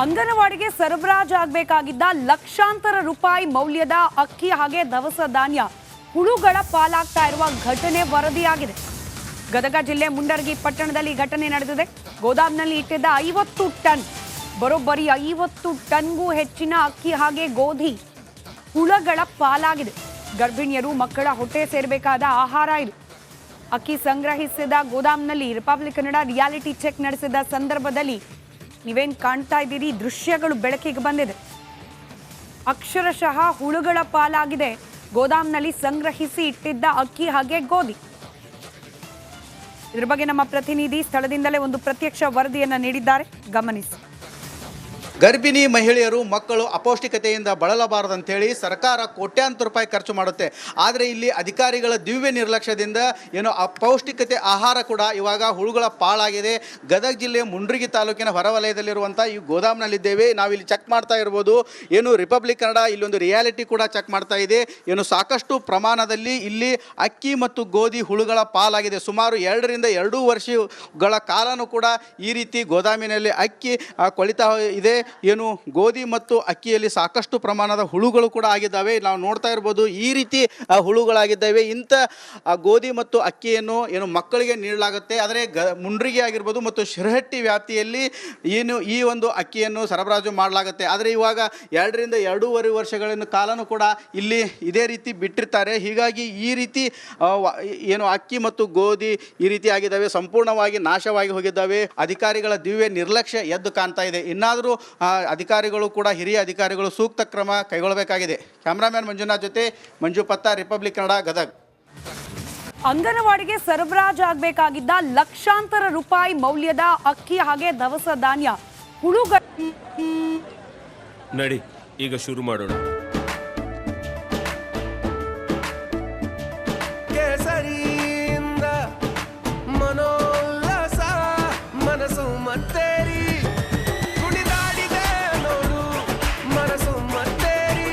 ಅಂಗನವಾಡಿಗೆ ಸರಬರಾಜಾಗಬೇಕಾಗಿದ್ದ ಲಕ್ಷಾಂತರ ರೂಪಾಯಿ ಮೌಲ್ಯದ ಅಕ್ಕಿ ಹಾಗೆ ದವಸ ಧಾನ್ಯ ಹುಳುಗಳ ಪಾಲಾಗ್ತಾ ಇರುವ ಘಟನೆ ವರದಿಯಾಗಿದೆ. ಗದಗ ಜಿಲ್ಲೆ ಮುಂಡರಗಿ ಪಟ್ಟಣದಲ್ಲಿ ಘಟನೆ ನಡೆದಿದೆ. ಗೋದಾಮ್ನಲ್ಲಿ ಇಟ್ಟಿದ್ದ 50 ಟನ್ ಬರೋಬ್ಬರಿ 50 ಟನ್ಗೂ ಹೆಚ್ಚಿನ ಅಕ್ಕಿ ಹಾಗೆ ಗೋಧಿ ಹುಳುಗಳ ಪಾಲಾಗಿದೆ. ಗರ್ಭಿಣಿಯರು ಮಕ್ಕಳ ಹೊಟ್ಟೆ ಸೇರಬೇಕಾದ ಆಹಾರ ಇದು. ಅಕ್ಕಿ ಸಂಗ್ರಹಿಸಿದ ಗೋದಾಮ್ನಲ್ಲಿ ರಿಪಬ್ಲಿಕ್ ಕನ್ನಡ ರಿಯಾಲಿಟಿ ಚೆಕ್ ನಡೆಸಿದ ಸಂದರ್ಭದಲ್ಲಿ ನೀವೇನ್ ಕಾಣ್ತಾ ಇದ್ದೀರಿ, ದೃಶ್ಯಗಳು ಬೆಳಕಿಗೆ ಬಂದಿದೆ. ಅಕ್ಷರಶಃ ಹುಳುಗಳ ಪಾಲಾಗಿದೆ ಗೋದಾಮ್ನಲ್ಲಿ ಸಂಗ್ರಹಿಸಿ ಇಟ್ಟಿದ್ದ ಅಕ್ಕಿ ಹಾಗೆ ಗೋಧಿ. ಇದರ ಬಗ್ಗೆ ನಮ್ಮ ಪ್ರತಿನಿಧಿ ಸ್ಥಳದಿಂದಲೇ ಒಂದು ಪ್ರತ್ಯಕ್ಷ ವರದಿಯನ್ನ ನೀಡಿದ್ದಾರೆ, ಗಮನಿಸಿ. ಗರ್ಭಿಣಿ ಮಹಿಳೆಯರು ಮಕ್ಕಳು ಅಪೌಷ್ಟಿಕತೆಯಿಂದ ಬಳಲಬಾರದಂತೇಳಿ ಸರ್ಕಾರ ಕೋಟ್ಯಾಂತರ ರೂಪಾಯಿ ಖರ್ಚು ಮಾಡುತ್ತೆ. ಆದರೆ ಇಲ್ಲಿ ಅಧಿಕಾರಿಗಳ ದಿವ್ಯ ನಿರ್ಲಕ್ಷ್ಯದಿಂದ ಏನು ಅಪೌಷ್ಟಿಕತೆ ಆಹಾರ ಕೂಡ ಇವಾಗ ಹುಳುಗಳ ಪಾಲಾಗಿದೆ. ಗದಗ ಜಿಲ್ಲೆ ಮುಂಡ್ರಿಗಿ ತಾಲೂಕಿನ ಹೊರವಲಯದಲ್ಲಿರುವಂಥ ಈ ಗೋದಾಮ್ನಲ್ಲಿದ್ದೇವೆ. ನಾವಿಲ್ಲಿ ಚೆಕ್ ಮಾಡ್ತಾ ಇರ್ಬೋದು. ಏನು ರಿಪಬ್ಲಿಕ್ ಕನ್ನಡ ಇಲ್ಲೊಂದು ರಿಯಾಲಿಟಿ ಕೂಡ ಚೆಕ್ ಮಾಡ್ತಾ ಇದೆ. ಏನು ಸಾಕಷ್ಟು ಪ್ರಮಾಣದಲ್ಲಿ ಇಲ್ಲಿ ಅಕ್ಕಿ ಮತ್ತು ಗೋಧಿ ಹುಳುಗಳ ಪಾಲಾಗಿದೆ. ಸುಮಾರು 2 ರಿಂದ 2 ವರ್ಷಗಳ ಕಾಲನೂ ಕೂಡ ಈ ರೀತಿ ಗೋದಾಮಿನಲ್ಲಿ ಅಕ್ಕಿ ಕೊಳಿತಾ ಇದೆ. ಏನು ಗೋಧಿ ಮತ್ತು ಅಕ್ಕಿಯಲ್ಲಿ ಸಾಕಷ್ಟು ಪ್ರಮಾಣದ ಹುಳುಗಳು ಕೂಡ ಆಗಿದ್ದಾವೆ. ನಾವು ನೋಡ್ತಾ ಇರ್ಬೋದು, ಈ ರೀತಿ ಹುಳುಗಳಾಗಿದ್ದಾವೆ. ಇಂಥ ಗೋಧಿ ಮತ್ತು ಅಕ್ಕಿಯನ್ನು ಏನು ಮಕ್ಕಳಿಗೆ ನೀಡಲಾಗುತ್ತೆ. ಆದರೆ ಮುಂಡ್ರಿಗಿ ಆಗಿರ್ಬೋದು ಮತ್ತು ಶಿರಹಟ್ಟಿ ವ್ಯಾಪ್ತಿಯಲ್ಲಿ ಏನು ಈ ಒಂದು ಅಕ್ಕಿಯನ್ನು ಸರಬರಾಜು ಮಾಡಲಾಗುತ್ತೆ. ಆದರೆ ಇವಾಗ 2 ರಿಂದ 2.5 ವರ್ಷಗಳ ಕಾಲನೂ ಕೂಡ ಇಲ್ಲಿ ಇದೇ ರೀತಿ ಬಿಟ್ಟಿರ್ತಾರೆ. ಹೀಗಾಗಿ ಈ ರೀತಿ ಏನು ಅಕ್ಕಿ ಮತ್ತು ಗೋಧಿ ಈ ರೀತಿ ಆಗಿದ್ದಾವೆ, ಸಂಪೂರ್ಣವಾಗಿ ನಾಶವಾಗಿ ಹೋಗಿದ್ದಾವೆ. ಅಧಿಕಾರಿಗಳ ದಿವ್ಯ ನಿರ್ಲಕ್ಷ್ಯ ಎದ್ದು ಕಾಣ್ತಾ ಇದೆ. ಇನ್ನಾದರೂ ಅಧಿಕಾರಿಗಳು ಕೂಡ ಹಿರಿಯ ಅಧಿಕಾರಿಗಳು ಸೂಕ್ತ ಕ್ರಮ ಕೈಗೊಳ್ಳಬೇಕಾಗಿದೆ. ಕ್ಯಾಮ್ರಾಮ್ಯಾನ್ ಮಂಜುನಾಥ್ ಜೊತೆ ಮಂಜು ಪತ್ತ, ರಿಪಬ್ಲಿಕ್ ಕನ್ನಡ, ಗದಗ. ಅಂಗನವಾಡಿಗೆ ಸರಬರಾಜಾಗಬೇಕಾಗಿದ್ದ ಲಕ್ಷಾಂತರ ರೂಪಾಯಿ ಮೌಲ್ಯದ ಅಕ್ಕಿ ಹಾಗೆ ದವಸ ಧಾನ್ಯ ಹುಳುಗಳ ನಡಿ ಈಗ ಶುರು ಮಾಡೋಣ. ಕೇಸರಿಯಿಂದ ಮನೋಲ್ಲಾಸ ಮನಸ್ಸು ಮತ್ತೇರಿ ಕುಣಿದಾಡಿದೆ ನೋಡು, ಮನಸ್ಸು ಮತ್ತೇರಿ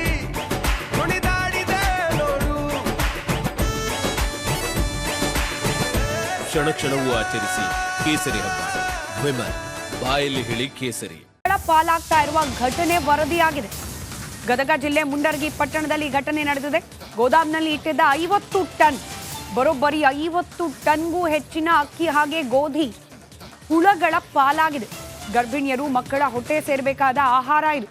ಕುಣಿದಾಡಿದೆ ನೋಡು. ಕ್ಷಣ ಕ್ಷಣವೂ ಆಚರಿಸಿ ಕೇಸರಿ ಹಬ್ಬ. ವಿಮಲ್ ಬಾಯಲ್ಲಿ ಹೇಳಿ ಕೇಸರಿ. ಪಾಲಾಗ್ತಾ ಇರುವ ಘಟನೆ ವರದಿಯಾಗಿದೆ. ಗದಗ ಜಿಲ್ಲೆ ಮುಂಡರಗಿ ಪಟ್ಟಣದಲ್ಲಿ ಘಟನೆ ನಡೆದಿದೆ. ಗೋದಾಮ್ನಲ್ಲಿ ಇಟ್ಟಿದ್ದ 50 ಟನ್ ಬರೋಬ್ಬರಿ 50 ಟನ್ಗೂ ಹೆಚ್ಚಿನ ಅಕ್ಕಿ ಹಾಗೆ ಗೋಧಿ ಹುಳುಗಳ ಪಾಲಾಗಿದೆ. ಗರ್ಭಿಣಿಯರು ಮಕ್ಕಳ ಹೊಟ್ಟೆ ಸೇರಬೇಕಾದ ಆಹಾರ ಇದು.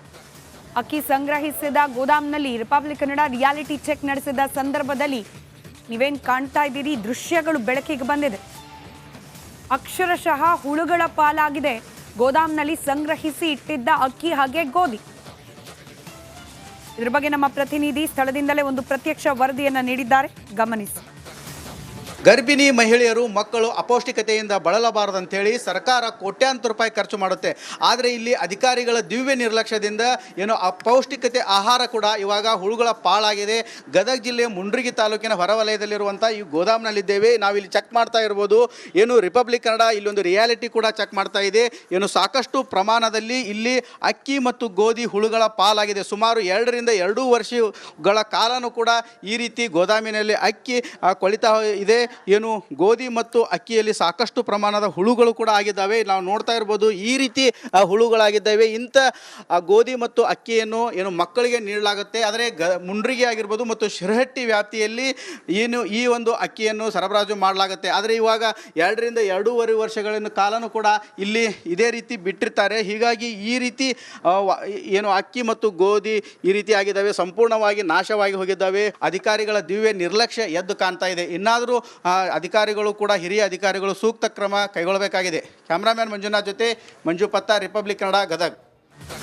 ಅಕ್ಕಿ ಸಂಗ್ರಹಿಸಿದ ಗೋದಾಮ್ನಲ್ಲಿ ರಿಪಬ್ಲಿಕ್ ಕನ್ನಡ ರಿಯಾಲಿಟಿ ಚೆಕ್ ನಡೆಸಿದ ಸಂದರ್ಭದಲ್ಲಿ ನೀವೇನ್ ಕಾಣ್ತಾ ಇದ್ದೀರಿ, ದೃಶ್ಯಗಳು ಬೆಳಕಿಗೆ ಬಂದಿದೆ. ಅಕ್ಷರಶಃ ಹುಳುಗಳ ಪಾಲಾಗಿದೆ ಗೋದಾಮ್ನಲ್ಲಿ ಸಂಗ್ರಹಿಸಿ ಇಟ್ಟಿದ್ದ ಅಕ್ಕಿ ಹಾಗೆ ಗೋಧಿ. ಇದರ ಬಗ್ಗೆ ನಮ್ಮ ಪ್ರತಿನಿಧಿ ಸ್ಥಳದಿಂದಲೇ ಒಂದು ಪ್ರತ್ಯಕ್ಷ ವರದಿಯನ್ನ ನೀಡಿದ್ದಾರೆ, ಗಮನಿಸಿ. ಗರ್ಭಿಣಿ ಮಹಿಳೆಯರು ಮಕ್ಕಳು ಅಪೌಷ್ಟಿಕತೆಯಿಂದ ಬಳಲಬಾರದಂತೇಳಿ ಸರ್ಕಾರ ಕೋಟ್ಯಾಂತರ ರೂಪಾಯಿ ಖರ್ಚು ಮಾಡುತ್ತೆ. ಆದರೆ ಇಲ್ಲಿ ಅಧಿಕಾರಿಗಳ ದಿವ್ಯ ನಿರ್ಲಕ್ಷ್ಯದಿಂದ ಏನು ಅಪೌಷ್ಟಿಕತೆ ಆಹಾರ ಕೂಡ ಇವಾಗ ಹುಳುಗಳ ಪಾಲಾಗಿದೆ. ಗದಗ ಜಿಲ್ಲೆ ಮುಂಡ್ರಿಗಿ ತಾಲೂಕಿನ ಹೊರವಲಯದಲ್ಲಿರುವಂಥ ಈ ಗೋದಾಮ್ನಲ್ಲಿದ್ದೇವೆ. ನಾವಿಲ್ಲಿ ಚೆಕ್ ಮಾಡ್ತಾ ಇರ್ಬೋದು. ಏನು ರಿಪಬ್ಲಿಕ್ ಕನ್ನಡ ಇಲ್ಲೊಂದು ರಿಯಾಲಿಟಿ ಕೂಡ ಚೆಕ್ ಮಾಡ್ತಾ ಇದೆ. ಏನು ಸಾಕಷ್ಟು ಪ್ರಮಾಣದಲ್ಲಿ ಇಲ್ಲಿ ಅಕ್ಕಿ ಮತ್ತು ಗೋಧಿ ಹುಳುಗಳ ಪಾಲಾಗಿದೆ. ಸುಮಾರು 2 ರಿಂದ 2 ವರ್ಷಗಳ ಕಾಲನೂ ಕೂಡ ಈ ರೀತಿ ಗೋದಾಮಿನಲ್ಲಿ ಅಕ್ಕಿ ಕೊಳಿತಾ ಇದೆ. ಏನು ಗೋಧಿ ಮತ್ತು ಅಕ್ಕಿಯಲ್ಲಿ ಸಾಕಷ್ಟು ಪ್ರಮಾಣದ ಹುಳುಗಳು ಕೂಡ ಆಗಿದ್ದಾವೆ. ನಾವು ನೋಡ್ತಾ ಇರ್ಬೋದು, ಈ ರೀತಿ ಹುಳುಗಳಾಗಿದ್ದಾವೆ. ಇಂಥ ಗೋಧಿ ಮತ್ತು ಅಕ್ಕಿಯನ್ನು ಏನು ಮಕ್ಕಳಿಗೆ ನೀಡಲಾಗುತ್ತೆ. ಆದರೆ ಮುಂಡ್ರಿಗಿ ಆಗಿರ್ಬೋದು ಮತ್ತು ಶಿರಹಟ್ಟಿ ವ್ಯಾಪ್ತಿಯಲ್ಲಿ ಏನು ಈ ಒಂದು ಅಕ್ಕಿಯನ್ನು ಸರಬರಾಜು ಮಾಡಲಾಗುತ್ತೆ. ಆದರೆ ಇವಾಗ 2 ರಿಂದ 2.5 ವರ್ಷಗಳ ಕಾಲನೂ ಕೂಡ ಇಲ್ಲಿ ಇದೇ ರೀತಿ ಬಿಟ್ಟಿರ್ತಾರೆ. ಹೀಗಾಗಿ ಈ ರೀತಿ ಏನು ಅಕ್ಕಿ ಮತ್ತು ಗೋಧಿ ಈ ರೀತಿ ಆಗಿದ್ದಾವೆ, ಸಂಪೂರ್ಣವಾಗಿ ನಾಶವಾಗಿ ಹೋಗಿದ್ದಾವೆ. ಅಧಿಕಾರಿಗಳ ದಿವ್ಯ ನಿರ್ಲಕ್ಷ್ಯ ಎದ್ದು ಕಾಣ್ತಾ ಇದೆ. ಇನ್ನಾದರೂ ಅಧಿಕಾರಿಗಳು ಕೂಡ ಹಿರಿಯ ಅಧಿಕಾರಿಗಳು ಸೂಕ್ತ ಕ್ರಮ ಕೈಗೊಳ್ಳಬೇಕಾಗಿದೆ. ಕ್ಯಾಮ್ರಾಮ್ಯಾನ್ ಮಂಜುನಾಥ್ ಜೊತೆ ಮಂಜು ಪತ್ತ, ರಿಪಬ್ಲಿಕ್ ಕನ್ನಡ, ಗದಗ.